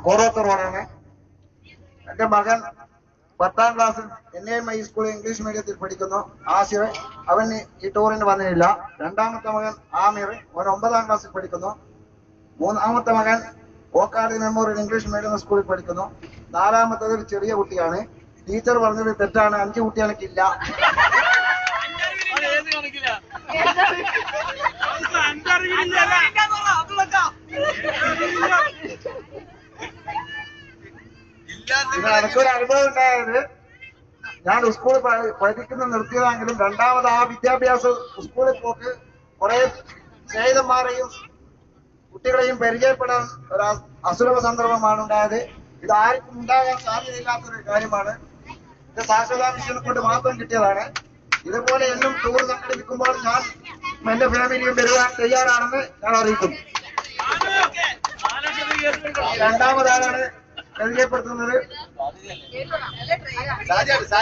കോറോത്ത് റോഡാണ്. എന്റെ മകൻ 10ാം ക്ലാസ്സിൽ NAMI സ്കൂളിൽ ഇംഗ്ലീഷ് മീഡിയത്തിൽ പഠിക്കുന്നു. ആസിർ, അവൻ ഈ ടൂറിന് വന്നില്ല. രണ്ടാമത്തെ മകൻ ആമിർ, അവൻ 9ാം ക്ലാസ്സിൽ പഠിക്കുന്നു. മൂന്നാമത്തെ മകൻ ഓക്കാടി മെമ്മോറിയൽ ഇംഗ്ലീഷ് മീഡിയം സ്കൂളിൽ പഠിക്കുന്നു. നാലാമത്തത് ഒരു ചെറിയ കുട്ടിയാണ്. ടീച്ചർ പറഞ്ഞത് തെറ്റാണ്, 5 കുട്ടി എനിക്കില്ല. എനിക്കൊരു അനുഭവം ഉണ്ടായത്, ഞാൻ സ്കൂളിൽ പഠിക്കുന്ന നിർത്തിയതാണെങ്കിലും രണ്ടാമത് ആ വിദ്യാഭ്യാസ സ്കൂളിൽ പോക്ക് കുറെ സ്നേഹിതന്മാരെയും കുട്ടികളെയും പരിചയപ്പെടാൻ ഒരു അസുലഭ സന്ദർഭമാണ് ഉണ്ടായത്. ഇത് ആർക്കും ഉണ്ടാകാൻ സാധ്യതയില്ലാത്തൊരു കാര്യമാണ്. ഇത് സാക്ഷരതാ മിഷനെ കൊണ്ട് മാത്രം കിട്ടിയതാണ്. ഇതുപോലെ എന്നും ടൂർ സംഘടിപ്പിക്കുമ്പോൾ ഞാൻ എന്റെ ഫാമിലിയും വരുവാൻ തയ്യാറാണെന്ന് ഞാൻ അറിയിക്കുന്നു. രണ്ടാമതാണ് പരിചയപ്പെടുത്തുന്നത്.